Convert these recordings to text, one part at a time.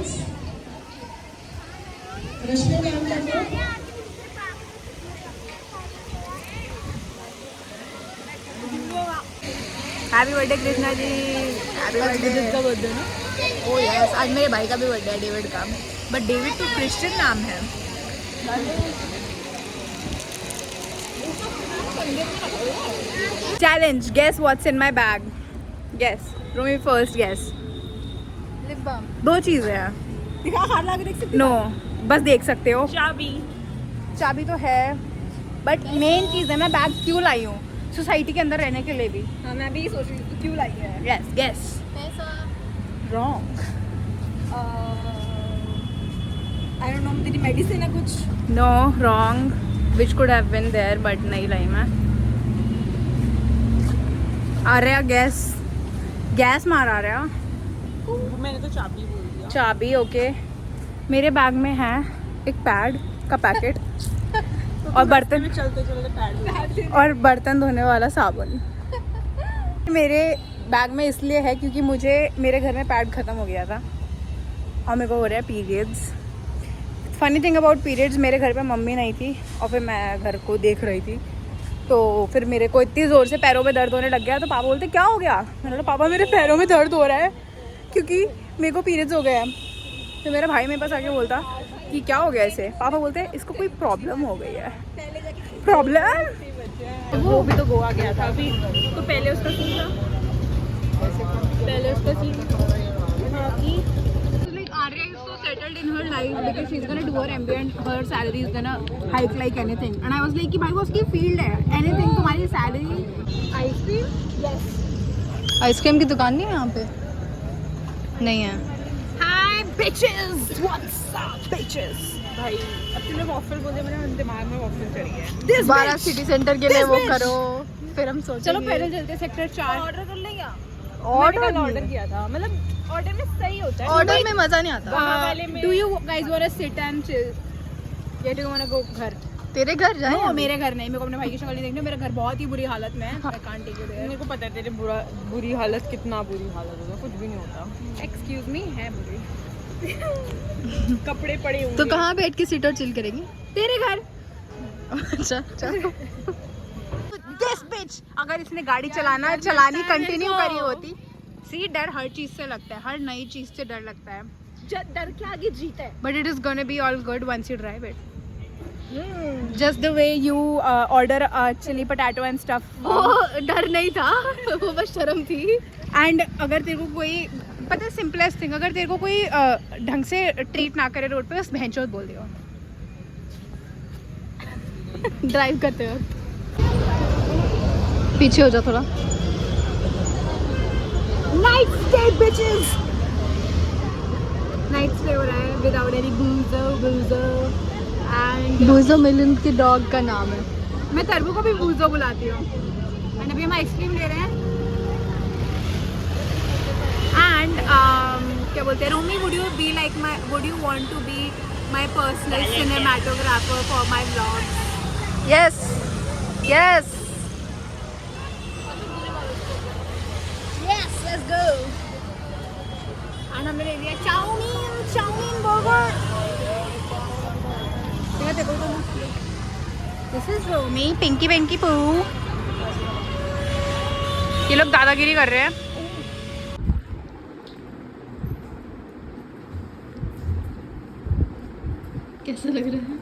Yes रश्मि ma'am का तो happy birthday Krishna ji. Happy birthday. का बर्थडे ना? ओ यस, आज मेरे भाई का भी बर्थडे है, डेविड का। बट डेविड तो क्रिश्चियन नाम है। Challenge, guess what's in my bag. Guess, Rumi first guess. Lip balm. 2 चीजें हैं। दिखा, हाथ लगा के देख सकती नो, बस देख सकते हो। चाबी। चाबी तो है, बट मेन चीज है मैं बैग क्यों लाई हूँ, सोसाइटी के अंदर रहने के लिए भी। हाँ, मैं भी सोच रही हूँ क्यों लाई है। Yes, guess. पैसा। रॉन्ग। आई डोंट नो, तेरी मेडिसिन है कुछ। No, wrong. Which could have been there, but नहीं लाई मैं। आर्या गैस, गैस मार आ रहा। मैंने तो चाबी बोल दिया। चाबी, ओके। मेरे बैग में है एक पैड का पैकेट और बर्तन, चलते चलते पैड और बर्तन धोने वाला साबुन। मेरे बैग में इसलिए है क्योंकि मुझे मेरे घर में पैड ख़त्म हो गया था और मेरे को हो रहा है periods. Funny thing about periods, मेरे घर पे मम्मी नहीं थी और फिर मैं घर को देख रही थी, तो फिर मेरे को इतनी ज़ोर से पैरों में दर्द होने लग गया। तो पापा बोलते क्या हो गया? मैंने बोला पापा मेरे पैरों में दर्द हो रहा है क्योंकि मेरे को पीरियड्स हो गए हैं। तो मेरा भाई मेरे पास आके बोलता कि क्या हो गया इसे? पापा बोलते हैं इसको कोई प्रॉब्लम हो गई है। प्रॉब्लम? वो भी तो गोवा गया था अभी, तो पहले उसका सीन था। पहले उसका सीन था कि Arya is so settled in her life because she's gonna do her MBA and her salary is gonna hike like anything. And I was like कि भाई वो उसकी फील्ड है, anything तुम्हारी सैलरी। आइसक्रीम। यस। आइसक्रीम की दुकान नहीं है यहाँ पे? नहीं है। हाय bitches, what's up bitches? भाई अब तूने वॉफल बोले, मेरे दिमाग में वॉफल चढ़ी है। 12 सिटी सेंटर के लिए वो करो, फिर हम सोचेंगे। चलो पहले चलते सेक्टर 4 ऑर्डर कर लेंगे। ऑर्डर किया था, मतलब ऑर्डर में सही होता है। ऑर्डर में मजा नहीं आता। वहाँ वाले में do you guys want to sit and chill? या do you want to go घर? तेरे घर जाए? नो, मेरे घर नहीं, मेरे को अपने भाई की शक्ल नहीं देखनी। मेरा घर बहुत ही बुरी हालत में है। I can't take you there. मेरे को पता है तेरे बुरी हालत कितना बुरी हालत होगा, कुछ भी नहीं होता। एक्सक्यूज मी, है बुरी। कपड़े पड़े होंगे। तो कहाँ बैठ के सिट और चिल करेंगे? तेरे घर। अच्छा चलो। दिस बिच, अगर इसने गाड़ी चलानी कंटिन्यू करी होती। सी, डर हर चीज से लगता है, हर नई चीज से डर लगता है, डर के आगे जीत है। But it is gonna be all good once you drive it. Just the way you order chilli potato and stuff. वो डर नहीं था, वो बस शर्म थी। एंड अगर तेरे को कोई, पता है सिंपलेस्ट थिंग, अगर तेरे को कोई ढंग से ट्रीट ना करे रोड पे, बस भैंचोद बोल दियो ड्राइव करते वक्त। पीछे हो जा थोड़ा। Night stay bitches। Night stay हो रहा है विदाउट एनी बूजो एंड बूजो मिलन के डॉग का नाम है। मैं तरबू को भी बूजो बुलाती हूँ। एंड अभी हम आइसक्रीम ले रहे हैं। एंड क्या बोलते हैं, Romi, would you want to be my personal cinematographer for my vlogs? Yes yes. Yes, let's go. And हमने ले लिया चाउमीन बर्गर। देखो तो दिस इज रोमी, पिंकी पिंकी पू। ये लोग दादागिरी कर रहे हैं। कैसा लग रहा है?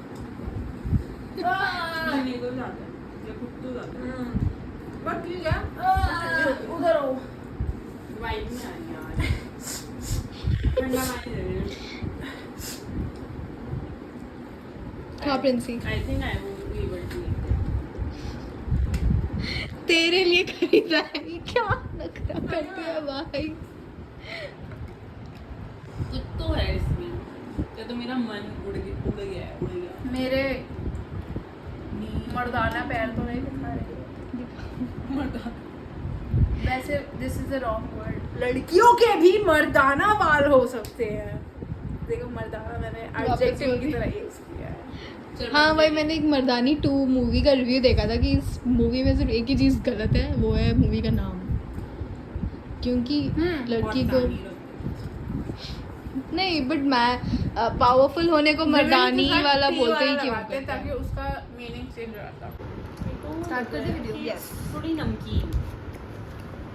उधर हो। हाँ प्रिंसी, तेरे लिए खरीदा है। क्या नखरा करती है भाई। कुछ तो है इसमें, क्या तो मेरा मन उड़ गया है। मेरे मर्दाना पैर तो नहीं दिखा रहे। मर्दाना, वैसे this is the wrong word. लड़कियों के भी मर्दाना बाल हो सकते हैं। देखो मर्दाना मैंने एडजेक्टिव की तरह यूज किया है। हाँ भाई, मैंने एक मर्दानी 2 मूवी का रिव्यू देखा था कि इस मूवी में सिर्फ एक ही चीज़ गलत है, वो है मूवी का नाम। क्योंकि लड़की को नहीं बट मैं पावरफुल होने को मर्दानी वाला बोलते ही क्यों लगाते हैं ताकि उसका मीनिंग चेंज हो जाता। स्टार्ट कर दे वीडियो। यस थोड़ी नमकीन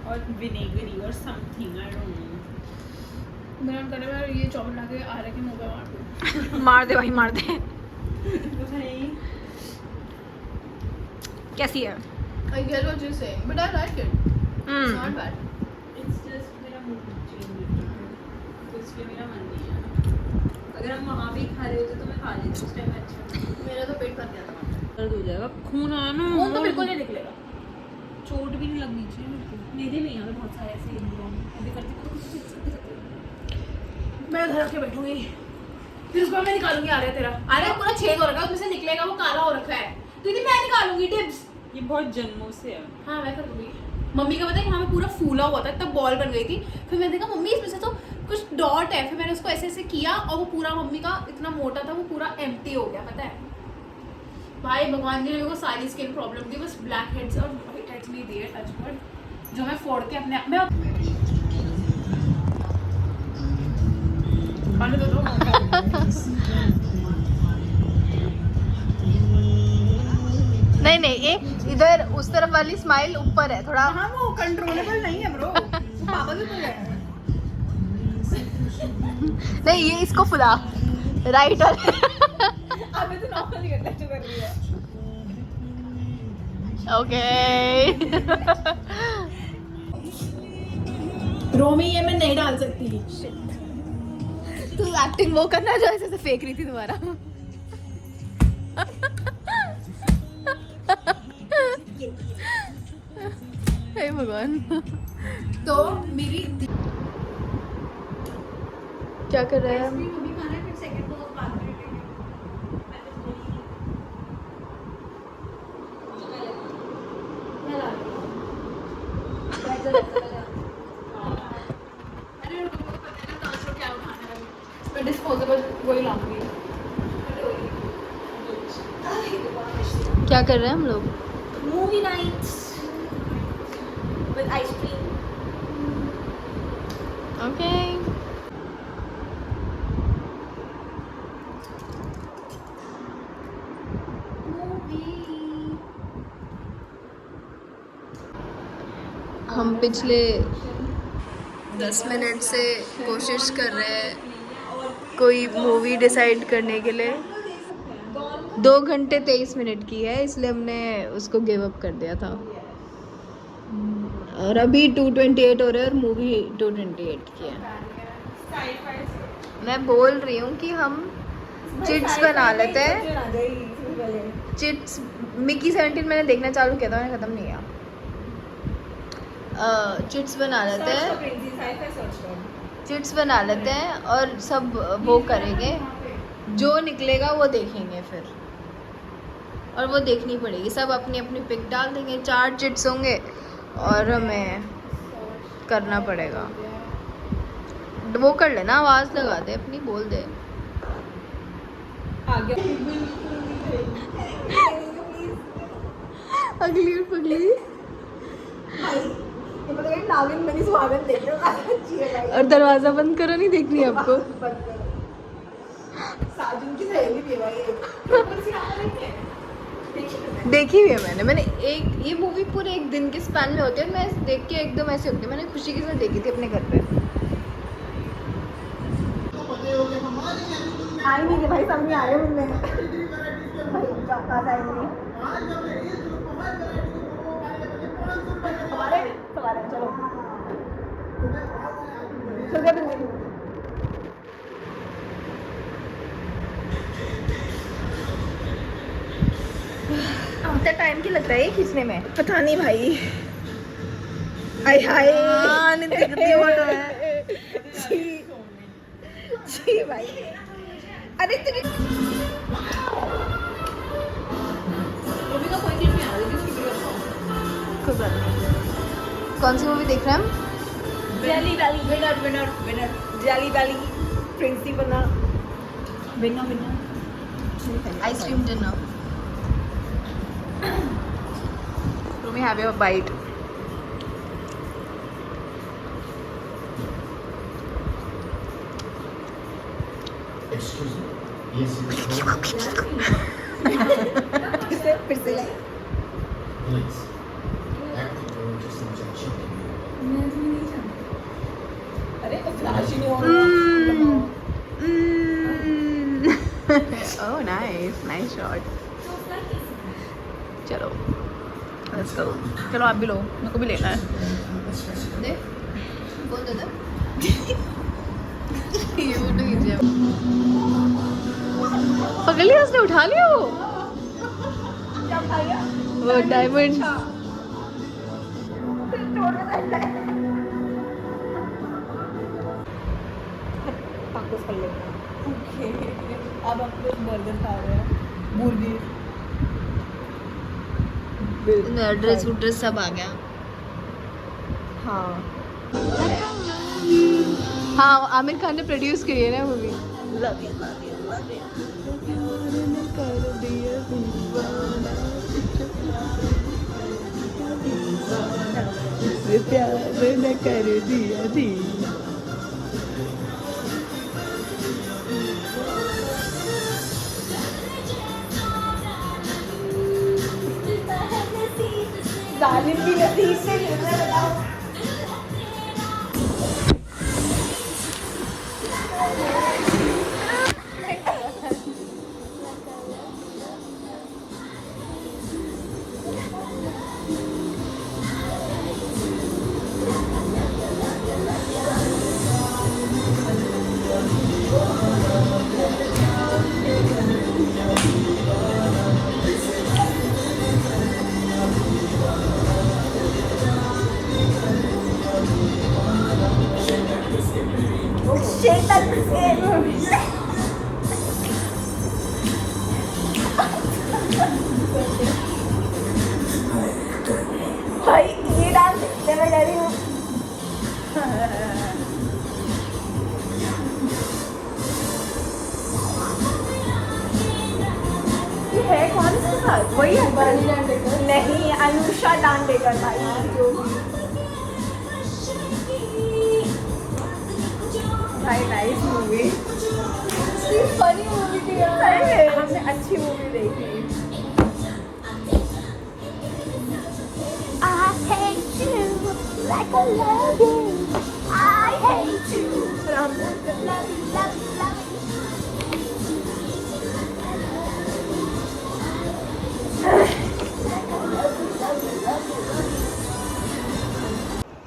और विनेगरी और समथिंग आई डोंट नो। मेरा मन कर रहा है ये चॉकलेट लाके आ रहा के मुंह पे मार दूं। मार दे भाई मार दे। भाई कैसी है? I get what you're saying, but I like it. It's not bad. It's just मेरा मूड चेंज हो रहा है तो इसलिए मेरा मन नहीं है। अगर हम वहाँ भी खा रहे होते तो मैं खा लेती उस टाइम। अच्छा मेरा तो पेट भर गया था। दर्द हो जाएगा, खून आया ना। खून तो बिल्कुल नहीं निकलेगा। चोट भी नहीं लगनी चाहिए मेरे को। मेरे में यहाँ पे बहुत सारे ऐसे अभी करते मैं घर रख के बैठूंगी फिर उसको मैं निकालूंगी। आ रहा है तेरा आ रहा है पूरा छेद हो रखा है उसमें से निकलेगा वो काला हो रखा है। दीदी मैं निकालूंगी टिप्स। ये बहुत जन्मों से है। हाँ मैं कर दूंगी। मम्मी का पता है यहाँ पे पूरा फूला हुआ था तब बॉल बन गई थी। फिर मैंने देखा मम्मी इसमें से तो कुछ डॉट है। फिर मैंने उसको ऐसे ऐसे किया और वो पूरा मम्मी का इतना मोटा था वो पूरा एम्प्टी हो गया। पता है भाई भगवान जी ने मेरे को सारी स्किन प्रॉब्लम थी बस ब्लैक हेड्स और व्हाइट हेड्स नहीं दिए टच वर्ड जो मैं फोड़ के अपने मैं खाने दो नहीं नहीं ये इधर उस तरफ वाली स्माइल ऊपर है थोड़ा। हाँ वो कंट्रोलेबल नहीं है ब्रो। वो पापा भी बोल रहे हैं। नहीं ये इसको फुला राइट और अबे तो नॉर्मली करता है जो कर रही है। ओके। रोमी ये मैं नहीं डाल सकती। तू एक्टिंग वो करना जो ऐसे ऐसे फेंक रही थी तुम्हारा। हे भगवान। तो मेरी क्या कर रहे हैं हम? डिस्पोजेबल वही लाऊंगी। क्या कर रहे हैं हम लोग? Movie nights with ice cream. Okay हम पिछले 10 मिनट से कोशिश कर रहे हैं कोई मूवी डिसाइड करने के लिए। 2 घंटे 23 मिनट की है इसलिए हमने उसको गिव अप कर दिया था। और अभी 2:28 हो रहे हैं और मूवी 2:28 की है। मैं बोल रही हूँ कि हम चिट्स बना लेते हैं। चिट्स मिकी 17 मैंने देखना चालू किया था मैंने ख़त्म नहीं किया। चिट्स बना लेते हैं। चिट्स बना लेते हैं और सब वो करेंगे जो निकलेगा वो देखेंगे फिर। और वो देखनी पड़ेगी सब अपनी अपनी पिक डाल देंगे। 4 चिट्स होंगे और हमें करना पड़ेगा। वो कर लेना आवाज़ लगा दे अपनी बोल दे। अगली और पगली और दरवाजा बंद करो नहीं देखनी आपको। देखी हुई है मैंने एक ये मूवी पूरे एक दिन के स्पैन में होती है। मैं देख के एकदम ऐसे होती है। मैंने खुशी के साथ देखी थी अपने घर पे। आई नहीं कि भाई सामने आए उनमें हमारे चलो कितना टाइम की लगता है ये खींचने में? पता नहीं भाई। आय हाय कितनी फोटो है। जी भाई अरे तेरी कोई बात नहीं। कौन सी मूवी देख रहे हैं हम? जेली वाली विनर विनर विनर जेली वाली प्रिंसी बना winner winner ice cream dinner. Rumi, have your bite. Excuse me. Yes, you can. फिर से लाए Please. Active or just injection. अरे तो फ्लैश ही नहीं हो ओह नाइस नाइस शॉट चलो लेट्स गो चलो आप भी लो मेरे को भी लेना है दे कौन देता ये फोटो खींचे पकड़ लिया उसने उठा लिया वो डायमंड पाकुस कर लेते हैं अब हम लोग बर्गर खा रहे हैं मुर्गी मेरा ड्रेस वुड्रेस सब आ गया हाँ हाँ आमिर खान ने प्रोड्यूस की है ना मूवी प्यार न कर दिया दी जालिम की नसीब से मिलना बताओ भाई ये डांस देखते मैं कह रही हूँ ये है कौन सा साथ वही है नहीं अनुषा डांडेकर भाई भाई नाइस मूवी फनी मूवी थी यार हमने अच्छी मूवी देखी I hate you like I love you. I hate you, but I'm not gonna love you, love you, love you.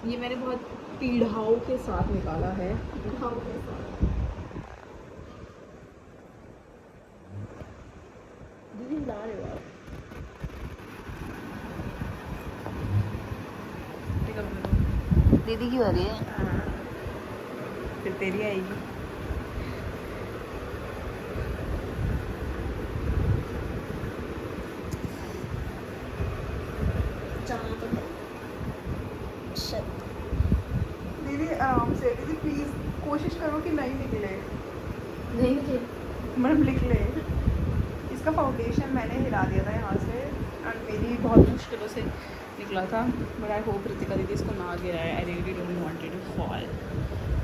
ये मैंने बहुत पीढ़ाओं के साथ निकाला है दीदी ला रहे हो आप दीदी की बारी है फिर तेरी आएगी दीदी आराम से दीदी प्लीज कोशिश करो कि नहीं निकले नहीं मतलब लिख ले इसका फाउंडेशन मैंने हिला दिया था यहाँ से एंड मेरी बहुत मुश्किलों से निकला था बट आई होप रितिका दीदी इसको ना गिराए I really don't want it to fall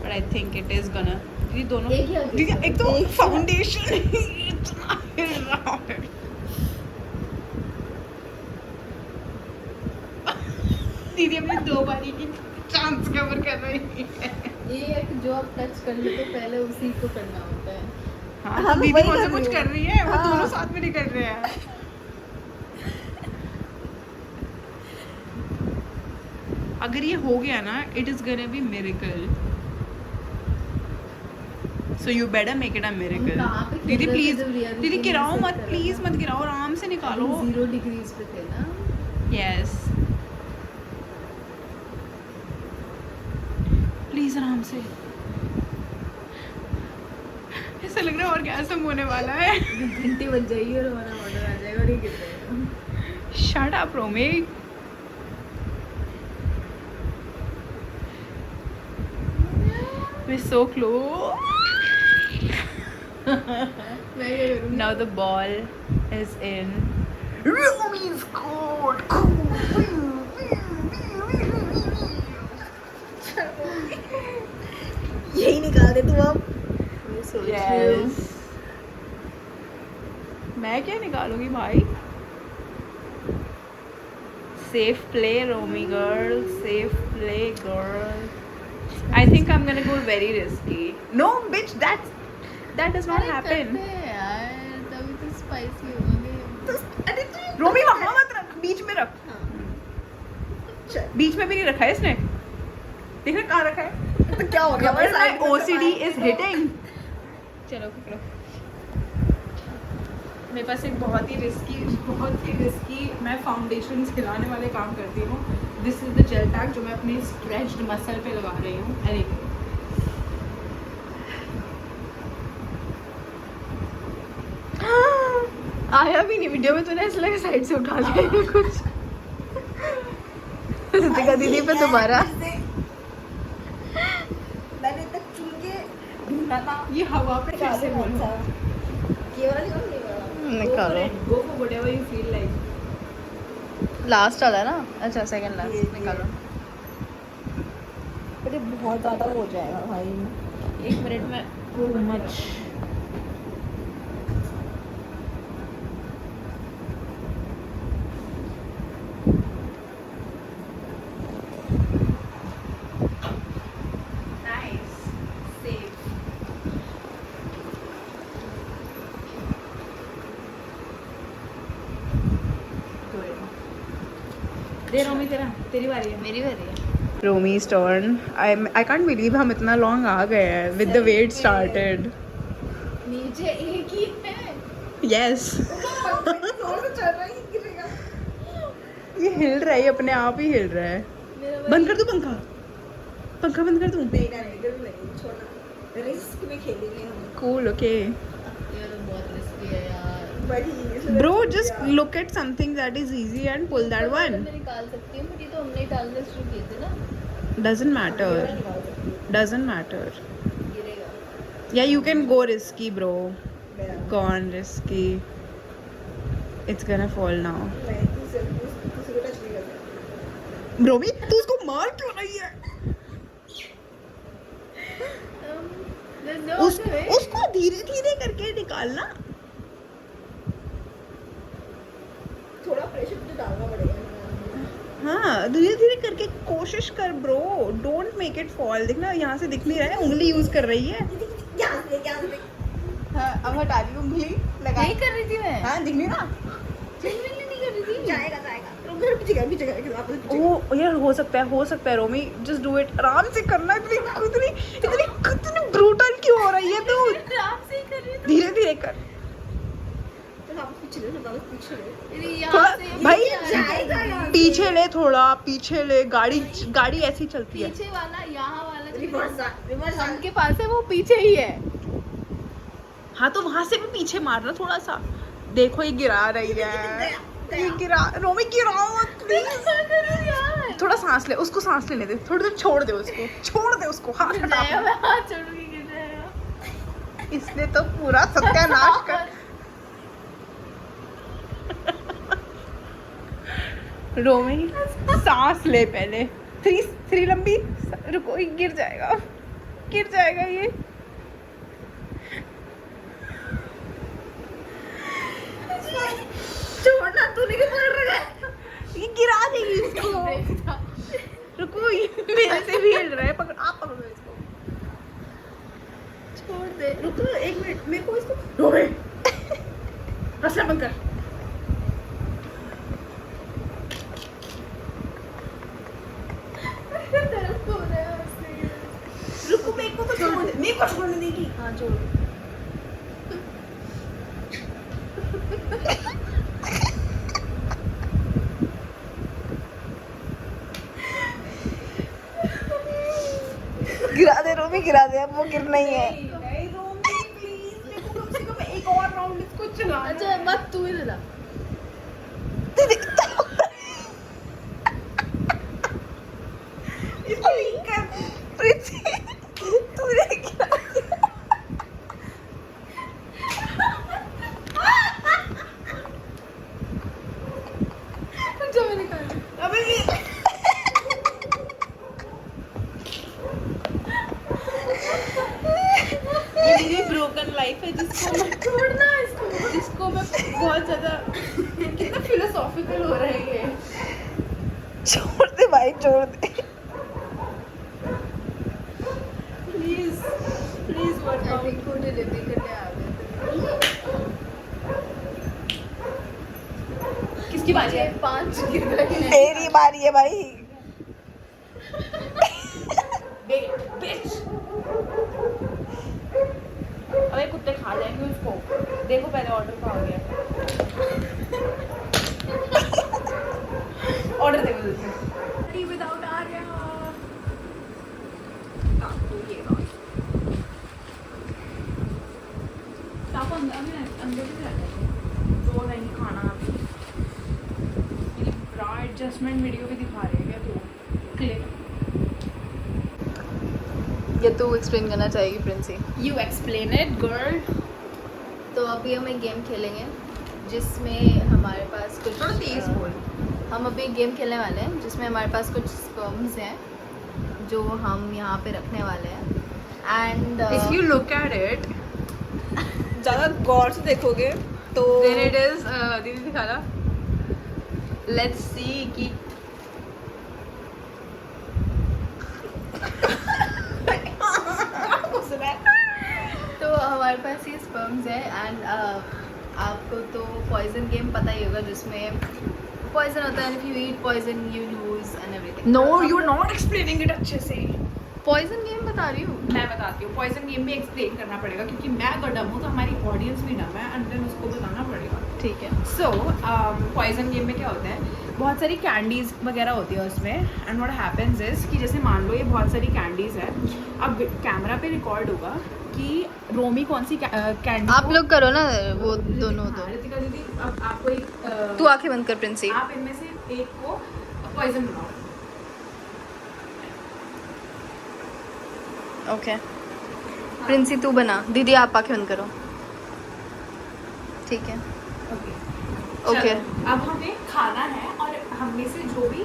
but I think it is gonna दीदी दोनों दीदी एक तो फाउंडेशन इतना हिल रहा है दीदी अपनी दो बारी की चांस कवर कर रही है ये जो आप टच कर लेते पहले उसी को करना होता है हाँ तो दीदी कौन सा कुछ कर रही है वो दोनों साथ में नहीं कर रहे हैं अगर ये हो गया ना it is gonna B miracle so you better make it a miracle दीदी प्लीज दीदी गिराओ मत प्लीज मत गिराओ आराम से निकालो 0 डिग्रीज पे थे ना यस प्लीज आराम से ऐसा लग रहा है ऑर्गेज़म होने वाला है घंटी बज जाएगी और हमारा ऑर्डर आ जाएगा और ये गिर जाएगा शट अप रोमी we're so close मैं ये करूँगी now the ball is in Romy scored यही निकाल दे तू अब yes मैं क्या निकालूंगी भाई? Safe play Romi girl, safe play girl. I think I'm gonna go very risky. No, bitch, that does not happen. करते हैं यार, तभी तो स्पाइसी होंगे. रोमी वहाँ मत रख, बीच में रख. बीच में भी नहीं रखा है इसने. देखना कहाँ रखा है. तो क्या हो गया? My OCD is hitting. चलो पकड़ो. मेरे पास एक बहुत ही रिस्की मैं फाउंडेशन खिलाने वाले काम करती हूँ. This is the gel pack जो मैं अपने स्ट्रेच्ड मसल पे लगा रही हूँ. अरे आया भी नहीं वीडियो में. तूने ऐसा लगा साइड से उठा लिया है कुछ. रितिका दीदी पे तुम्हारा मैंने तक चुन के ढूंढा था. ये हवा पे कैसे बोलूँ. ये वाला निकालो, ये वाला. निकालो. Go for whatever you feel like. Last वाला है ना. अच्छा सेकंड लास्ट निकालो. अरे बहुत ज़्यादा हो जाएगा भाई. 1 मिनट में too much. Nice. Safe. Good. दे रोमी तेरी बारी है. मेरी बारी है. Romy's turn. I can't believe हम इतना लॉन्ग आ गए हैं with the way it started. नीचे एक ही है. Yes. जोर से चल रहा है, गिरेगा. ये हिल रहा है, ये अपने आप ही हिल रहा है. बंद कर दूं पंखा बंद कर दूं. नहीं, छोड़ना. रिस्क में खेलेंगे हम. Cool, okay. ये तो बहुत रिस्की है यार. बड़ी Bro, just look at something that is easy and pull that one. मैं निकाल सकती हूँ, बट ये तो हमने डालने शुरू किए थे ना. Doesn't matter. Doesn't matter. गिरेगा. Yeah, you can go risky, bro. Go on risky. It's gonna fall now. रोमी तू उसको मार क्यों रही है? There's no उस, other way. उसको धीरे धीरे करके निकालना. थोड़ा प्रेशर तो डालना पड़ेगा. हाँ धीरे धीरे करके कोशिश कर bro. Don't make it fall. देखना यहाँ से दिख नहीं रहा है. उंगली यूज कर रही है. क्या से हाँ अब हटा दी उंगली. लगा. नहीं कर रही थी मैं. हाँ दिख नहीं रहा. Genuinely नहीं कर रही थी. जाएगा. रुक जा, पीछे कर वापस पीछे. ओ यार हो सकता है रोमी. Just do it. आराम से करना. इतनी ब्रूटल क्यों हो रही है तू? आराम से ही कर रही थी. धीरे धीरे कर. वापस पीछे ले. मेरी थोड़ा यहाँ से भाई जाएगा यार. पीछे ले. थोड़ा पीछे ले. गाड़ी ऐसी चलती है. पीछे वाला यहाँ वाला जो रिवर्स उनके पास है वो पीछे ही है. हाँ तो वहां से भी पीछे मारना थोड़ा सा. देखो ये गिरा रही है. ये गिरा. रोमी गिराओ प्लीज. थोड़ा सांस ले. उसको सांस लेने दे. थोड़ी देर छोड़ दे उसको. हाथ हटा. मैं हाथ छोड़ के गिर जाएगा. इसने तो पूरा सत्यानाश कर. रोमी सांस ले पहले. 3 लंबी. रुको ये गिर जाएगा ये. छोड़ना. तूने क्यों पकड़ रखा है? ये गिरा देगी इसको. रुको ये मेरे से भी हिल रहा है. आप पकड़ो इसको. छोड़ दे. रुको 1 मिनट. मेरे को इसको. रोमे हंसना बंद कर. दर्द हो रहा है उससे. रुको मेरे को तो छोड़ने देगी. हाँ छोड़. गिरा दे रोमी. गिरा दे. अब वो गिरना ही है. नहीं रोमी प्लीज. मेरे को कम से कम एक और राउंड इसको चलाना. अच्छा मत तू ही दे. इसको लिंक कर. तूने गिरा. जो मैंने कहा. अबे ये मेरी ब्रोकन लाइफ है जिसको छोड़ना इसको. इसको मैं बहुत ज्यादा कितना फिलोसॉफिकल हो रहा है ये। छोड़ दे भाई, छोड़ दे। Please please work I think वो डिलीवरी करने आ गए थे। किसकी बारी है? 5 गिर गए हैं। तेरी बारी है भाई। बिच। अबे कुत्ते खा जाएंगे उसको। देखो पहले ऑर्डर कहाँ हो गया। ऑर्डर देखो जल्दी। विदाउट आ गया। तो ये अंदर भी रहते थे जो नहीं खाना अभी। मेरी ब्रा एडजस्टमेंट वीडियो भी दिखा रही है क्या तू? क्लिक। ये तो एक्सप्लेन करना चाहेगी Princy. You explain it, girl. तो अभी हम एक गेम खेलेंगे जिसमें हमारे पास कुछ थोड़ा तेज बोल। हम अभी एक गेम खेलने वाले हैं जिसमें हमारे पास कुछ स्पर्म्स हैं जो हम यहाँ पे रखने वाले हैं and If you look at it, ज़्यादा गौर से देखोगे तो then it is दीदी दिखाना। लेट्स सी कि तो हमारे पास ये स्पर्म्स है एंड आपको तो पॉइजन गेम पता ही होगा जिसमें पॉइजन होता है, if you eat poison you lose and everything. No, you're not explaining it अच्छे से। पॉइजन गेम बता रही हूँ। मैं बताती हूँ। पॉइजन गेम भी एक्सप्लेन करना पड़ेगा क्योंकि मैं अगर डम हूँ तो हमारी ऑडियंस भी डम है एंड देन उसको बताना पड़ेगा। ठीक है। सो पॉइजन गेम में क्या होता है, बहुत सारी कैंडीज वगैरह होती है उसमें एंड व्हाट हैपेंस इज कि जैसे मान लो ये बहुत सारी कैंडीज है, अब कैमरा पे रिकॉर्ड होगा कि रोमी कौन सी कैंडी। आप लोग करो ना वो दोनों तो। ऋतिका दीदी अब आपको एक तू आंखें बंद कर प्रिंसी। आप इनमें से एक को पॉइजन बनाओ। ओके प्रिंसी तू बना, दीदी आप आंखें बंद करो। ठीक है। ओके। चलो, अब हमें खाना है और हममें से जो भी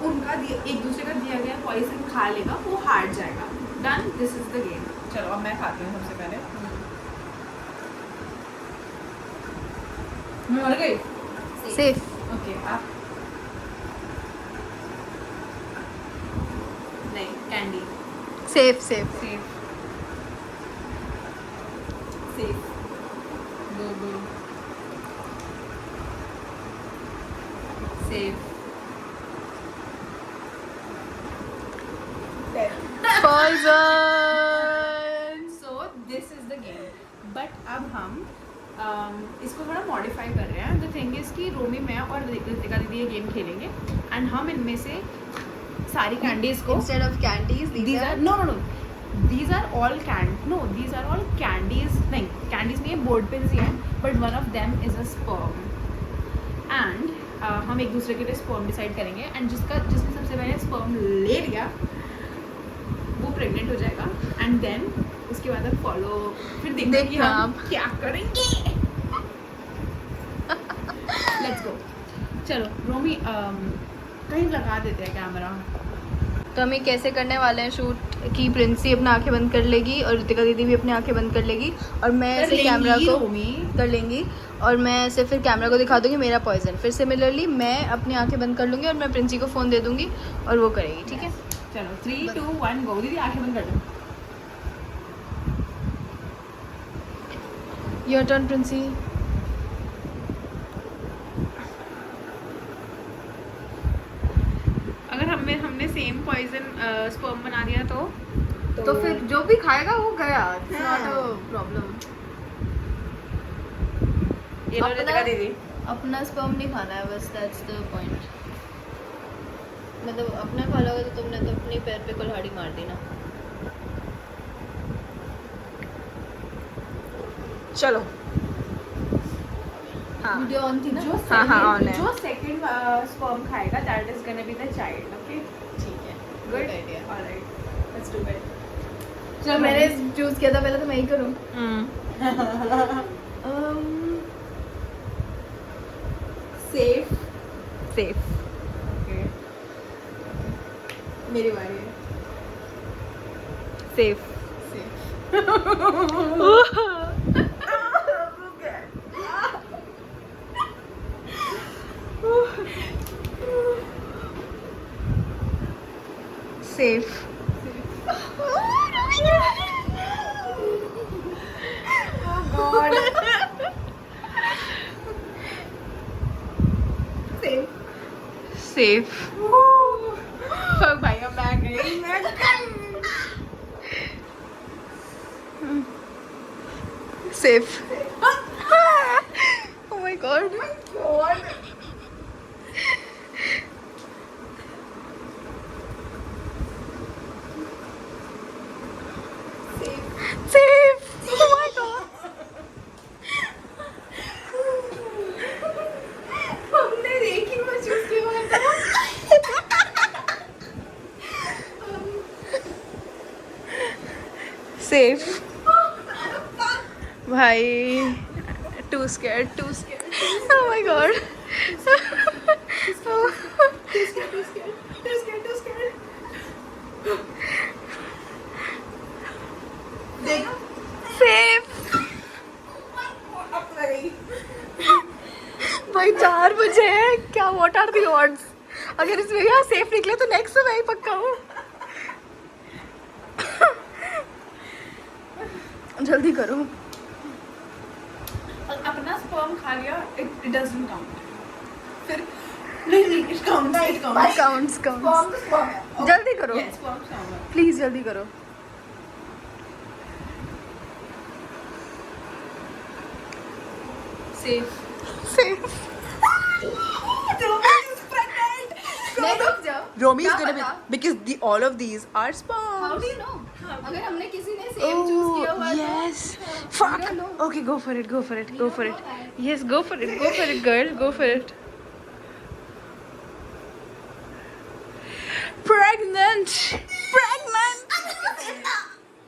उनका एक दूसरे का दिया गया पॉइजन खा लेगा वो हार जाएगा। Done, this is the game. चलो अब मैं खाती हूँ सबसे पहले। मैं मर गई। सेफ। ओके आप नहीं candy. Safe safe. Safe safe. Go go safe. Poison. So this is the game but अब हम इसको थोड़ा मॉडिफाई कर रहे हैं। द थिंग इज कि रोमी मैं और ऋतिका दीदी ये गेम खेलेंगे एंड हम इनमें से सारी कैंडीज को instead of candies these are no these are all these are all candies नहीं candies नहीं है, बोर्ड पेन्स ही हैं but one of them is a sperm and हम एक दूसरे के लिए स्पर्म डिसाइड करेंगे एंड जिसने सबसे पहले स्पर्म ले लिया वो प्रेग्नेंट हो जाएगा एंड देन उसके बाद अब फॉलो फिर देखते हैं कि हम क्या करेंगे। Let's go. चलो रोमी कहीं लगा देते हैं कैमरा। तो हम ये कैसे करने वाले हैं शूट कि प्रिंसी अपना आंखें बंद कर लेगी और ऋतिका दीदी भी अपनी आंखें बंद कर लेगी और मैं ऐसे कैमरा को कर लेंगी और मैं ऐसे फिर कैमरा को दिखा दूंगी मेरा पॉइजन। फिर सिमिलरली मैं अपनी आंखें बंद कर लूँगी और मैं प्रिंसी को फ़ोन दे दूँगी और वो करेगी। ठीक है। चलो 3 2 1 गो। दीदी आंखें बंद कर दो। Your turn Princy. अगर हमने सेम पॉइजन स्पर्म बना दिया तो फिर जो भी खाएगा वो गया। It's not a problem. ये लो ऋतिका दीदी। अपना स्पर्म नहीं खाना है बस, दैट्स द पॉइंट। मतलब अपना खा लोगे तो तुमने तो अपने पैर पे कुल्हाड़ी मार दी ना। चलो हाँ वीडियो ऑन थी ना। हाँ on है। जो सेकंड स्पर्म खाएगा that is gonna be the child. Okay ठीक है। Good idea. Alright let's do it. चलो मैंने चूज किया था पहले तो मैं ही करूँ। Safe safe. ओके मेरी बारी है। सेफ। गॉड सेफ भाई अब बैग गई safe oh my god safe oh my god हमने देखी बस उसके बाद safe भाई too scared oh my god safe भाई 4 बजे है क्या व्हाट आर दी ऑड्स अगर इसमें यहाँ सेफ निकले तो नेक्स्ट से मैं ही पक्का हूँ जल्दी करो अपना स्पर्म खा लिया इट डजंट काउंट फिर नहीं इट काउंट्स काउंट्स जल्दी करो स्पर्म काउंट प्लीज जल्दी करो सेफ सेफ नहीं रुक जाओ Romy is क्या gonna be पता? because all of these are How sperms. do you know? अगर हमने किसी ने सेम चूज किया हुआ तो yes. Fuck. don't know. Okay, go for it. Go for it. We Go don't for know it. that. Yes, go for it. Go for it, girl. Go for it. Pregnant. Pregnant.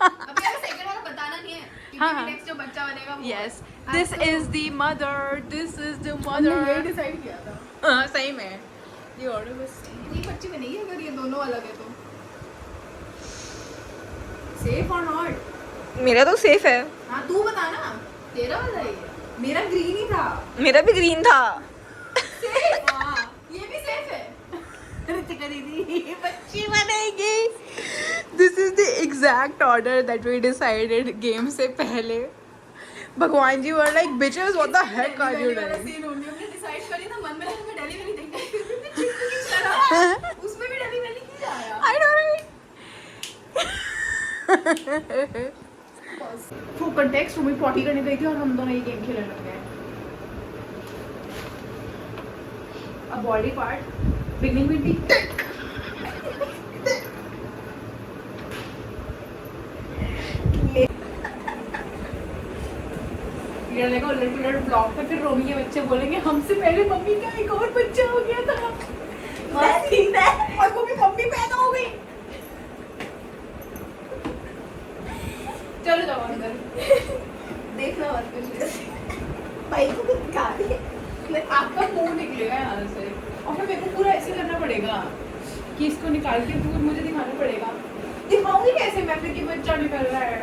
अभी हमें second वाला बताना नहीं है हाँ, हाँ. क्योंकि next जो बच्चा बनेगा वो Yes. आज This तो is the mother. This is the हमने mother. ये डिसाइड किया था हाँ, सही में. The order was same. इतनी बच्ची बनेगी अगर ये दोनों अलग है तो सेफ और नॉट मेरा तो सेफ है. हाँ तू बता ना तेरा वाला ही है मेरा ग्रीन ही था मेरा भी ग्रीन था. हाँ ये भी सेफ है ऋतिका दीदी बच्ची बनेगी. This is the exact order that we decided game से पहले. भगवान जी were like bitches what the heck are you doing? Scene होंगे हमने डिसाइड करी था मन में लगा मैं डेली वेली देखना है फिर भी मैं चिंटू की तरह उसमें भी डेली वेली की आया I know right? For context Rumi potty करने गई थी और हम दोनों ये गेम खेलने लग गए अब body part beginning with the blog पे फिर रोमी के बच्चे बोलेंगे हमसे पहले मम्मी का एक और बच्चा हो गया था और वो भी मम्मी पैदा हो गई चलो जाओ अंदर देखना मत कुछ भाई को भी दिखा रही है आपका मुंह निकलेगा यहाँ से और फिर मेरे को पूरा ऐसे करना पड़ेगा कि इसको निकाल के पूरा मुझे दिखाना पड़ेगा दिखाऊंगी कैसे मैं फिर कि बच्चा निकल रहा है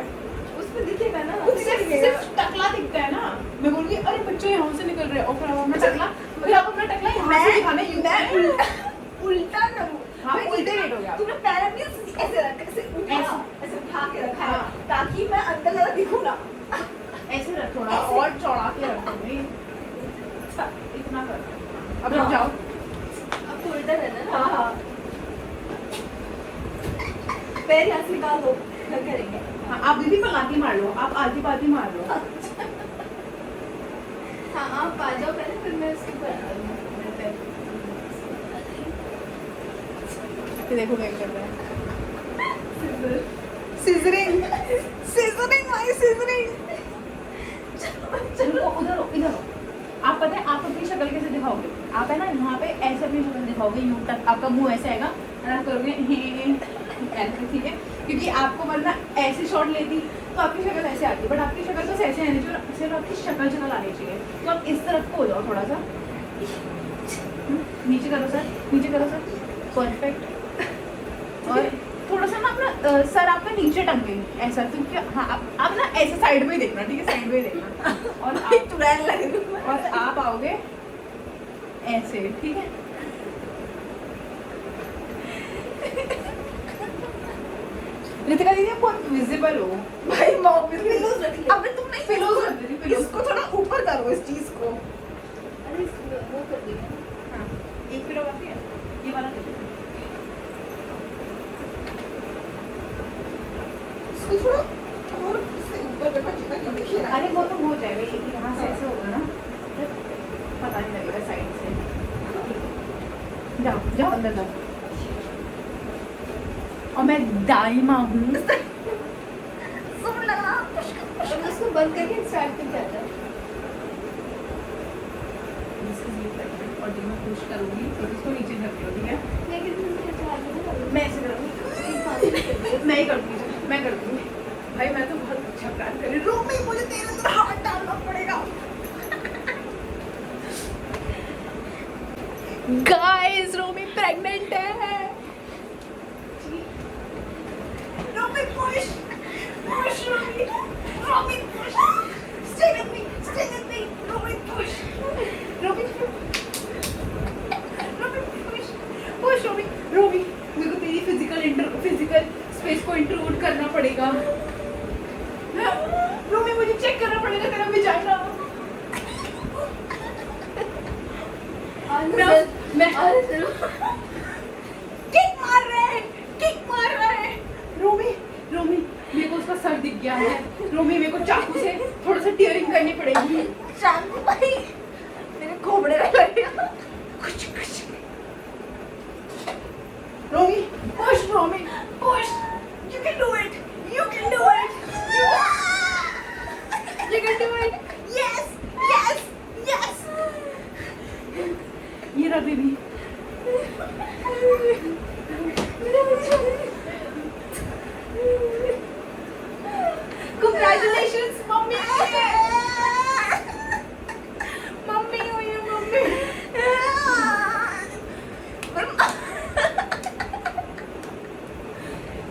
उसमें दिखेगा ना उससे सिर्फ टकला दिखता है ना मैं बोलूंगी अरे बच्चा यहाँ से निकल रहा है और फिर आप अपना टकला फिर आप अपना टकला यहाँ से दिखाना उल्टा ना हाँ उल्टे रेट हो गया तूने पैर अपनी ऐसे रखा ऐसे उठा ऐसे उठा के रखा है हाँ। ताकि मैं अंदर जरा दिखूं ना ऐसे रख थोड़ा और चौड़ा के रखो नहीं इतना कर अब रुक जाओ अब तो उल्टा रहना ना हाँ हाँ पैर यहाँ से निकाल दो क्या करेंगे हाँ आप दीदी पलाती मार लो आप आधी पाती मार लो हाँ आप आ जाओ पहले फिर मैं उसके ऊपर मेरे पैर देखो क्या कर रहा है Scissoring. Scissoring my scissoring. चलो उधर इधर आप पता है आप अपनी शक्ल कैसे दिखाओगे आप है ना यहाँ पे ऐसे अपनी शक्ल दिखाओगे यूं तक आपका मुंह ऐसे आएगा और आप करोगे ऐसे ठीक है क्योंकि आपको वरना ऐसे शॉट लेती तो आपकी शक्ल ऐसे आती बट आपकी शक्ल बस ऐसे आनी चाहिए सिर्फ आपकी शक्ल आनी चाहिए तो आप इस तरफ को हो जाओ थोड़ा सा नीचे करो सर परफेक्ट और थोड़ा सा ना अपना सर आपका नीचे टंगेंगे ऐसा क्योंकि हाँ आप ना ऐसे साइड में ही देखना ठीक है साइड में ही देखना और आप तुरंत लगे और आप आओगे ऐसे ठीक है ऋतिका दीदी आप बहुत विजिबल हो भाई मॉम पिलोज रख ले अबे तुम नहीं पिलोज रख रही जा अंदर जा। और मैं दाइमा हूँ। उसको बंद करके स्टार्ट कर जाता है। और जब मैं पुश करूँगी तो इसको नीचे रख लो, ठीक है? लेकिन मैं ऐसे करूँगी, मैं ही करूँगी, मैं करूँगी। भाई मैं तो बहुत अच्छा प्लान कर रही हूँ। रोमी मुझे तेरे अंदर हाथ डालना पड़ेगा। गाइस रोमी प्रेग्नेंट है। Romi push push Romi Romi push stay with me Romi push Romi push push Romi Romi मेरे को तेरी फिजिकल स्पेस को इंट्रूड करना पड़ेगा। रोमी मुझे चेक करना पड़ेगा तेरा विजाइना। मैं किक मार रहा है रोमी मेरे को उसका सर दिख गया है। रोमी मेरे को चाकू से थोड़ा सा टीयरिंग करनी पड़ेगी। शांति भाई मेरे खोपड़े में लगेगा। रोमी push you can do it yes ये रहा बेबी। Congratulations मम्मी हुई है मम्मी।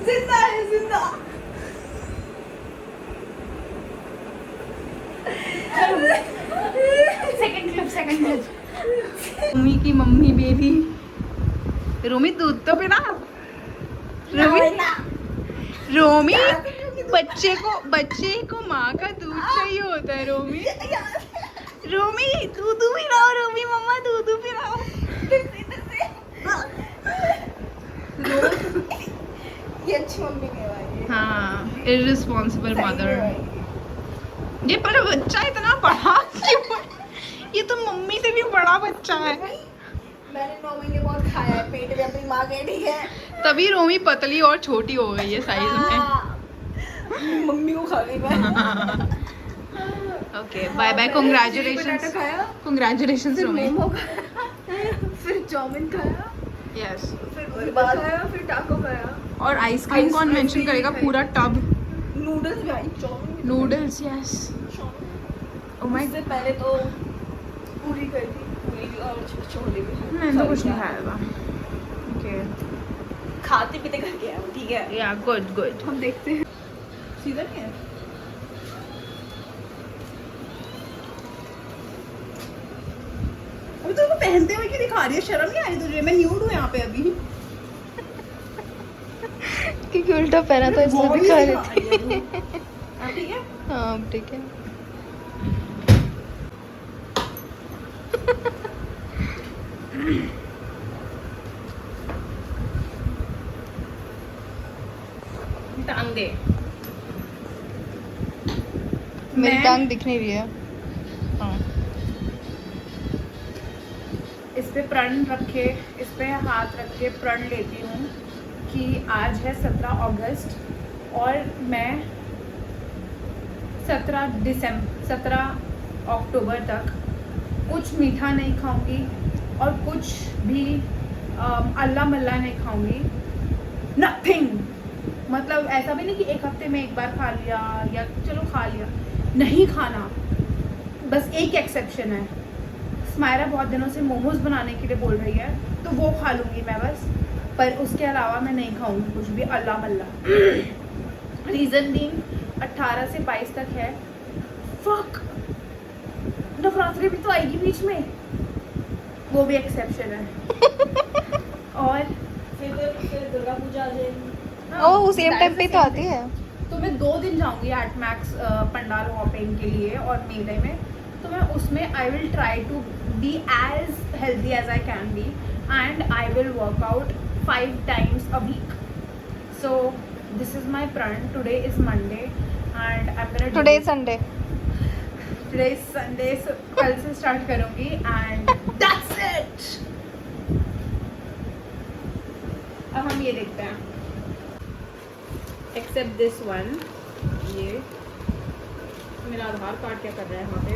जिंदा है जिंदा। सेकंड क्लिप रोमी की मम्मी बेबी। रोमी दूध तो पिला। रोमी बच्चे को माँ का दूध चाहिए होता है। रोमी दूध पिलाओ। रोमी मम्मा दूध पिलाओ। ये अच्छी मम्मी कहवाएगी। हाँ इररिस्पॉन्सिबल मदर। ये पर बच्चा इतना बड़ा क्यों है? ये तो मम्मी से भी बड़ा बच्चा है। मैंने 9 महीने बहुत खाया है पेट में अपनी माँ के, ठीक है? तभी रोमी पतली और छोटी हो गई है साइज में। मम्मी को खा गई मैं। Okay bye bye. कांग्रेचुलेशंस खाया, कांग्रेचुलेशंस रोमी। मोमो खाया, फिर चाउमीन खाया, यस फिर बर्गर खाया, फिर टाको खाया, और आइसक्रीम कौन मेंशन करेगा? पूरा टब नूडल्स भाई, chowmein, noodles. Yes oh my इससे पहले तो पूरी खाई थी, पूरी और छोले भी। मैंने तो कुछ नहीं खाया था। ओके खाते पीते करके आया हूँ, ठीक है? या गुड हम देखते हैं। सीधा नहीं है? अभी तो पहनते हुए क्यों दिखा रही है? शर्म नहीं आ रही तुझे? मैं न्यूड हूँ यहाँ पे अभी। क्योंकि उल्टा पहना तो इसलिए दिखा रही थी। ठीक है। हाँ ठीक है। टांग दे। मेरी टांग दिख नहीं रही है। हाँ इस पे प्रण रखे, इस पे हाथ रख के प्रण लेती हूँ कि आज है 17 अगस्त और मैं 17 अक्टूबर तक कुछ मीठा नहीं खाऊंगी और कुछ भी अल्लाह मल्ला नहीं खाऊंगी। नथिंग। मतलब ऐसा भी नहीं कि एक हफ्ते में एक बार खा लिया या चलो खा लिया, नहीं खाना। बस एक एक्सेप्शन है, स्मायरा बहुत दिनों से मोमोज बनाने के लिए बोल रही है तो वो खा लूँगी मैं बस, पर उसके अलावा मैं नहीं खाऊंगी कुछ भी अल्लाह मल्ला। रीज़न बीइंग 18 से 22 तक है। फक नवरात्रि भी तो आएगी बीच में, वो भी एक्सेप्शन है। और फिर दुर्गा पूजा आ जाएगी। ओह सेम टाइम पे तो आती है। तो मैं 2 दिन जाऊंगी एट मैक्स पंडाल हॉपिंग के लिए और मेले में, तो मैं उसमें I will try to be as healthy as I can be and I will work out 5 times a week. So this is my plan. Today is Monday and I'm gonna today Sunday. today is Sunday, so कल से start करूंगी and that's it. अब हम ये देखते हैं, accept this one. ये मेरा आधार कार्ड क्या कर रहा है वहाँ पे,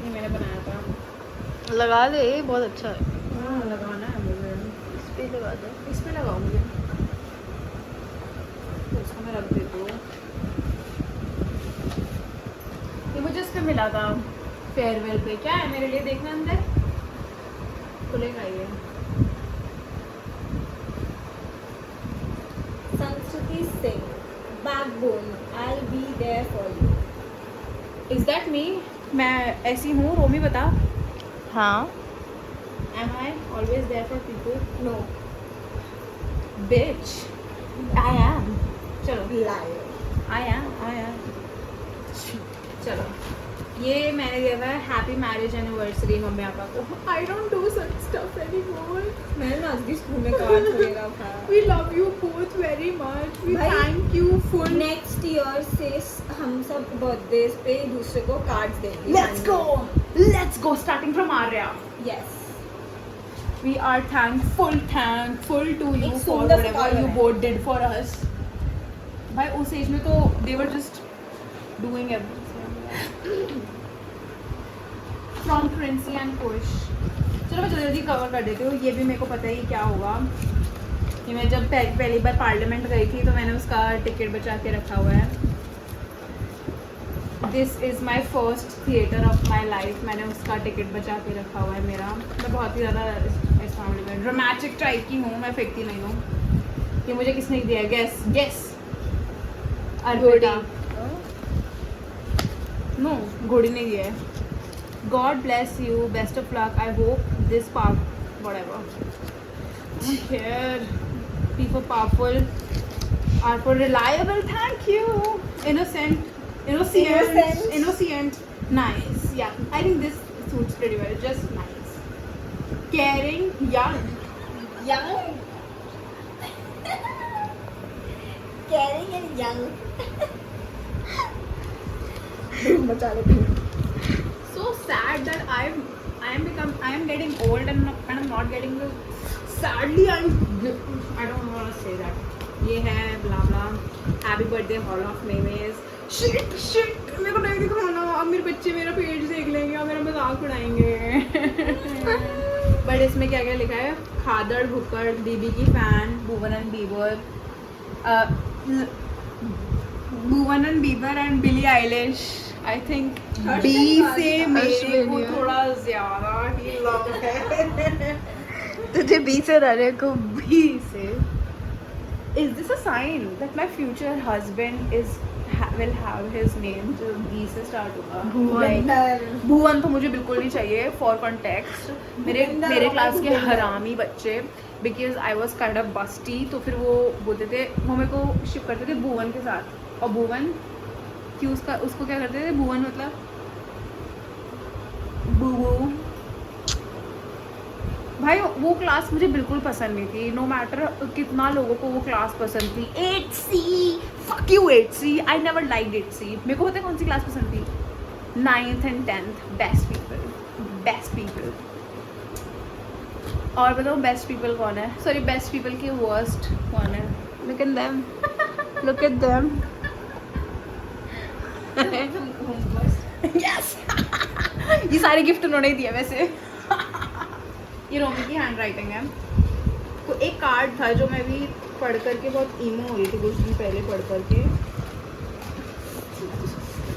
ये मैंने बनाया था। लगा दे, ये बहुत अच्छा है। हाँ लगाना है मुझे, इस पे लगा दे। इस पे लगाऊंगी, तो इसको मैं रख देती हूँ। ये मुझे इस पे मिला था फेयरवेल पे। क्या है मेरे लिए, देखना अंदर खुलेगा ये। संस्कृति Singh, backbone, I'll be there for you. Is that me? मैं ऐसी हूँ रोमी, बता। हाँ, Am I always there for people? No, Bitch, I am. चलो, liar. I am. चलो, ये मैंने दिया था हैप्पी मैरिज एनिवर्सरी मम्मी पापा को। I don't do such stuff anymore. मैंने नाज़गी स्कूल में कार्ड वगैरह उठाया। We love you both very much, we भाई, thank you full. Next year से हम सब बर्थडेज पे दूसरे को कार्ड्स देंगे। Let's go starting from Arya. Yes, We are thankful to you एक for सुंदर सा whatever कार्ड you है। both did for us. भाई उस एज में तो they were just doing everything. From Princey and Kush. चलो मैं जल्दी कवर कर देती हूँ। ये भी मेरे को पता ही क्या होगा कि मैं जब पहली बार पार्लियामेंट गई थी तो मैंने उसका टिकट बचा के रखा हुआ है। This is my first theatre of my life. मैंने उसका टिकट बचा के रखा हुआ है मेरा। मैं बहुत ही ज़्यादा इस मामले में ड्रामेटिक टाइप की हूँ, मैं फेंकती नहीं हूँ। ये मुझे किसने दिया है? गेस अर्पिता। नो, घोड़ी ने दिया है। God bless you, best of luck, I hope this power whatever. I don't care. People powerful are for reliable. Thank you. Innocent. Nice. Yeah, I think this suits pretty well. Just nice. Caring, young. caring and young. बचा लो। So sad that I am getting old and I'm not getting the sadly I don't want to say that. ये है blah blah. Happy birthday Hall of Memes. Shit मेरे को नहीं दिखाना। अब मेरे बच्चे मेरा पेज देख लेंगे और मेरा मजाक उड़ाएंगे। बट इसमें क्या क्या लिखा है? खादड़ भुक्कड़, दीदी की fan, Bhuvan and Bieber and Billie Eilish. I think बी से मेरे को थोड़ा ज्यादा ही लव है। तुझे बी से रहने को बी से। Is this a sign that my future husband will have his name जो B से start होगा? भुवन तो मुझे बिल्कुल नहीं चाहिए। For context, मेरे क्लास के हरामी बच्चे, because I was kind of busty, तो फिर वो बोलते थे, वो मेरे को शिप करते थे भुवन के साथ। और भुवन क्यों उसको क्या करते थे? भुवन मतलब बूबू। भाई वो क्लास मुझे बिल्कुल पसंद नहीं थी। नो मैटर कितना लोगों को वो क्लास पसंद थी। 8C, fuck you 8C, I never liked 8C। मेरे को पता है कौन सी क्लास पसंद थी? 9th and 10th, best people। और बताओ बेस्ट पीपल कौन है? सॉरी, बेस्ट पीपल के वर्स्ट कौन है? Look at them. Look at them. Yes! ये सारे गिफ्ट उन्होंने ही दिए वैसे। ये रोमी की हैंड राइटिंग है। तो एक कार्ड था जो मैं भी पढ़ करके बहुत ईमो हो रही थी कुछ दिन पहले पढ़ करके।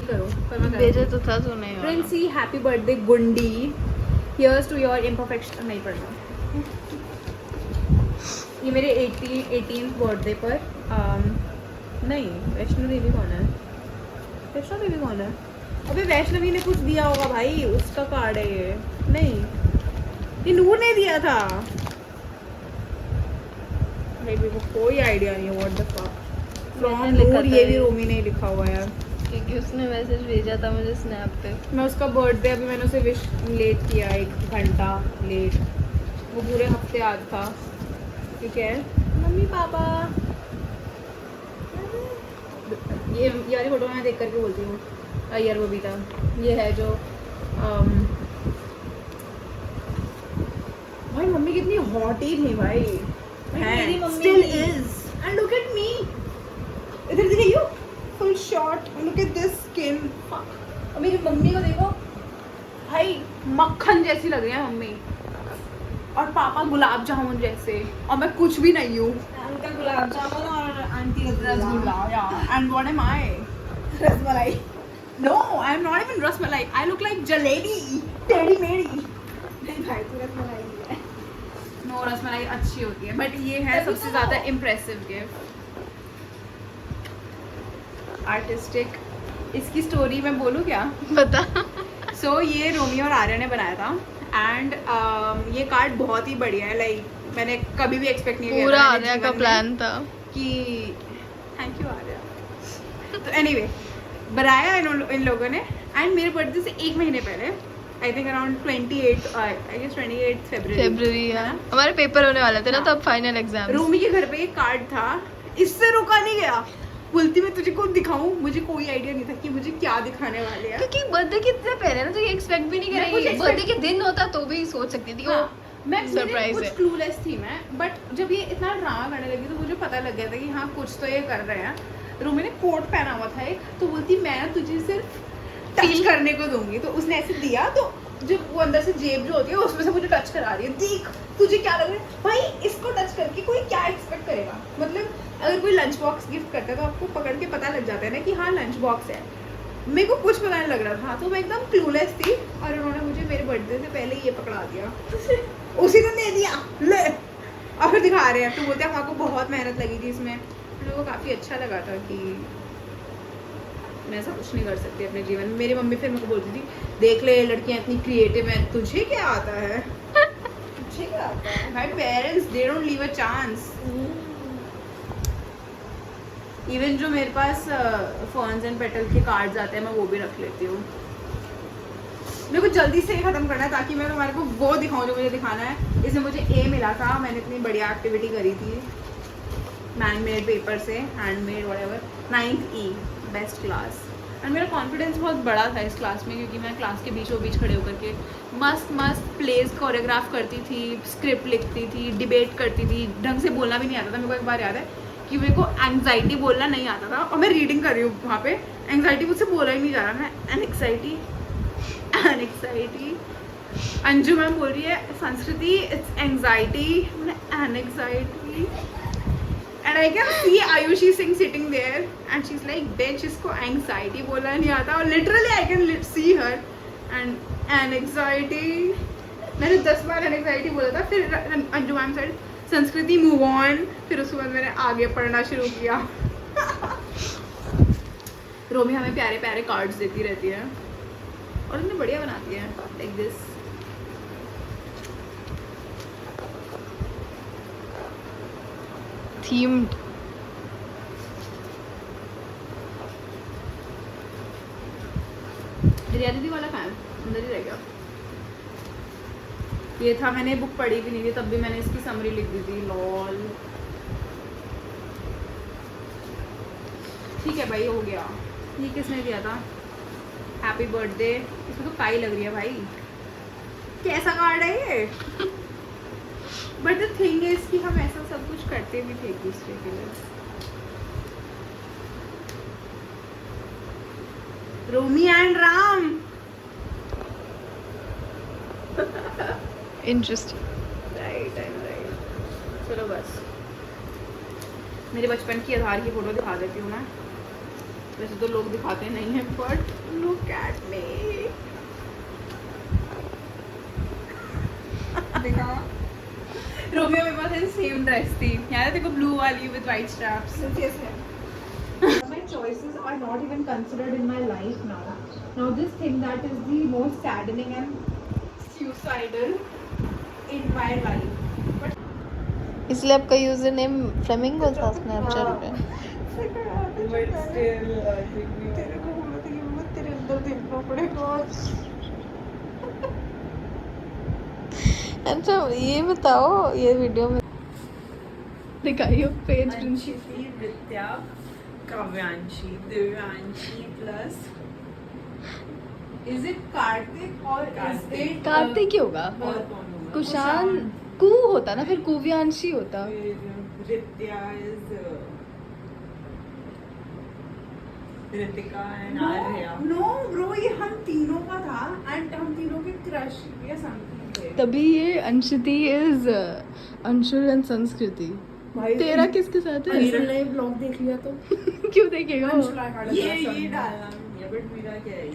करो भेजे तो था तूने यार। प्रिंसी, हैप्पी बर्थडे गुंडी, हियर्स टू योर इम्परफेक्शन। नहीं पढ़ना। ये मेरे 18th बर्थडे पर नहीं, वैष्णो देवी कौन है? वैष्णो देवी कौन है? अबे वैष्णवी ने कुछ दिया होगा भाई, उसका कार्ड है ये। नहीं, ये नूर ने दिया था। मेरे को कोई आइडिया नहीं है व्हाट द फक फ्रॉम नूर। ये भी रोमी ने लिखा हुआ है क्योंकि उसने मैसेज भेजा था मुझे स्नैप पे। मैं उसका बर्थडे अभी मैंने उसे विश लेट किया, 1 घंटा लेट। वो पूरे हफ्ते आज था। ठीक है मम्मी पापा, ये वाली फोटो मैं देख करके बोलती हूँ यार बबीता। ये है जो भाई मम्मी कितनी हॉटी थी भाई। मेरी मम्मी स्टिल भी। Is and look at me इधर दिखाइयो full short look at this skin और मेरी मम्मी को देखो भाई मक्खन जैसी लग रही है मम्मी और पापा गुलाब जामुन जैसे और मैं कुछ भी नहीं हूँ अंकल गुलाब जामुन और aunty rasgulla yeah and what am I rasmalai no I am not even rasmalai I look like jalebi टेढ़ी मेढ़ी नहीं भाई तू रसमलाई है नो रसमलाई अच्छी होती है बट ये है सबसे ज्यादा इम्प्रेसिव गिफ्ट आर्टिस्टिक इसकी स्टोरी मैं बोलूँ क्या बता। सो ये रोमियो और आर्या ने बनाया था एंड ये कार्ड बहुत ही बढ़िया है लाइक मैंने कभी भी एक्सपेक्ट नहीं किया पूरा था मैंने आर्या का जीवन में प्लान था। कि थैंक यू आर्या तो एनीवे बनाया इन लोगों ने एंड मेरे बर्थडे से एक महीने पहले आई थिंक अराउंड 28 फरवरी है हमारे पेपर होने वाले थे ना तब फाइनल एग्जाम। रूमी के घर पे एक कार्ड था इससे रुका नहीं गया बोलती मैं तुझे खुद दिखाऊं मुझे कोई आइडिया नहीं था कि मुझे क्या दिखाने वाले हैं क्योंकि बर्थडे के इतने पहले ना तो ये एक्सपेक्ट भी नहीं मैं कुछ करेगी बर्थडे के दिन होता तो भी सोच सकती थी। हाँ, मैं सरप्राइज कुछ है। क्लूलेस थी मैं बट जब ये इतना ड्रामा करने लगी तो मुझे पता लग गया था कि हाँ कुछ तो ये कर रहे हैं रूमी ने कोट पहना हुआ था एक तो बोलती मैं ना तुझे सिर्फ टच करने को दूंगी तो उसने ऐसे दिया तो जब वो अंदर से जेब जो होती है उसमें से मुझे टच करा रही है देख तुझे क्या लग रहा है भाई इसको टच करके कोई क्या एक्सपेक्ट करेगा मतलब अगर कोई लंच बॉक्स गिफ्ट करता है तो आपको पकड़ के पता लग जाता है ना कि हाँ लंच बॉक्स है मेरे को कुछ पता नहीं लग रहा था तो मैं एकदम क्लूलेस थी और उन्होंने मुझे मेरे बर्थडे से पहले ये पकड़ा दिया उसी ने दे दिया ले और फिर दिखा रहे हैं तो बोलते हैं आपको बहुत मेहनत लगी थी इसमें मेरे को काफ़ी अच्छा लगा था कि मैं ऐसा कुछ नहीं कर सकती अपने जीवन में मेरी मम्मी फिर मेरे को बोलती थी देख ले लड़कियां इतनी क्रिएटिव हैं तुझे क्या आता है तुझे क्या आता है my parents they don't leave a chance even जो मेरे पास फॉन्स एंड पेटल के कार्ड्स आते हैं मैं वो भी रख लेती हूँ मेरे को जल्दी से खत्म करना है ताकि मैं तुम्हारे को वो दिखाऊं जो मुझे दिखाना है इसमें मुझे ए मिला था मैंने इतनी बढ़िया एक्टिविटी करी थी मैनमेड पेपर से handmade whatever 9th E best class and मेरा कॉन्फिडेंस बहुत बड़ा था इस क्लास में क्योंकि मैं क्लास के बीचों बीच खड़े होकर के मस्त मस्त प्लेस कोरियोग्राफ करती थी स्क्रिप्ट लिखती थी डिबेट करती थी ढंग से बोलना भी नहीं आता था मेरे को एक बार याद है कि मेरे को एंग्जाइटी बोलना नहीं आता था और मैं रीडिंग कर रही हूँ वहाँ पे एंग्जाइटी मुझसे बोला ही नहीं जा रहा मैं एनएक्साइटी अंजू मैम बोल रही है संस्कृति इट्स एंग्जाइटी एनएक्साइटी and I can see Ayushi Singh sitting there and she's like bitch इसको anxiety बोलना नहीं आता और literally I can see her and anxiety मैंने 10 बार anxiety बोला था फिर अंजू मैम said संस्कृति move on फिर उसके बाद मैंने आगे पढ़ना शुरू किया रोमी हमें प्यारे प्यारे कार्ड्स देती रहती है और इतने बढ़िया बनाती है like this थीम्ड रिया दीदी वाला फैन अंदर ही रह गया ये था मैंने बुक पढ़ी भी नहीं थी तब भी मैंने इसकी समरी लिख दी थी लॉल ठीक है भाई हो गया ये किसने दिया था हैप्पी बर्थडे इसमें तो काई लग रही है भाई कैसा कार्ड है ये बट द थिंग इज कि हम ऐसा सब कुछ करते भी थे एक दूसरे के लिए रोमी एंड राम इंटरेस्टिंग राइट चलो बस मेरे बचपन की आधार की फोटो दिखा देती हूँ मैं वैसे तो लोग दिखाते नहीं हैं बट लुक एट मी देखा रोमियो मेरे पास ऐसी सेम ड्रेस थी याद है तेरे को ब्लू वाली with white straps My choices are not even considered in my life now. Now this thing that is the most saddening and suicidal in my life. इसलिए आपका यूजर नेम फ्लेमिंगो था Snapchat पे। But still, तेरे को बोला था कि मैं तेरे अंदर देखना पड़ेगा। अच्छा ये बताओ ये वीडियो में दिखाइयो page Anshiti Vidya Kavyanshi Divyanshi plus is it Kartik और इज इट कार्तिक ही होगा और कौन होगा? कुशान कू होता ना, फिर कुव्यांशी होता. Ritya is Ritika and Arya. No bro, ये हम तीनों का था एंड हम तीनों के क्रश या समथिंग थे. तभी ये अंशिति इज अंशुल एंड संस्कृति. भाई तेरा किसके साथ है? अंशुल ने ब्लॉग देख लिया तो क्यों देखेगा वो? अंशुल आया ये डालना नहीं है, बट मेरा क्या है ये?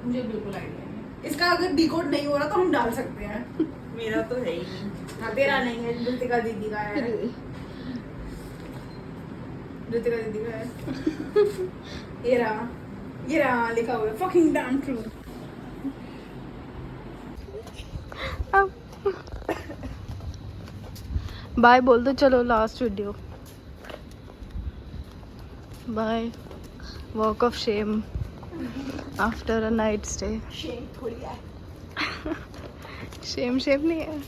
मुझे बिल्कुल आइडिया नहीं. इसका अगर डिकोड नहीं हो रहा तो हम डाल सकते हैं. मेरा तो है ही नहीं. हाँ, तेरा नहीं है, ऋतिका दीदी का है. ऋतिका दीदी का है. ये रहा लिखा हुआ है fucking damn true. बाय बोल दो. चलो last video. Bye. Walk of shame after a night stay. Shame थोड़ी है. शेम नहीं है.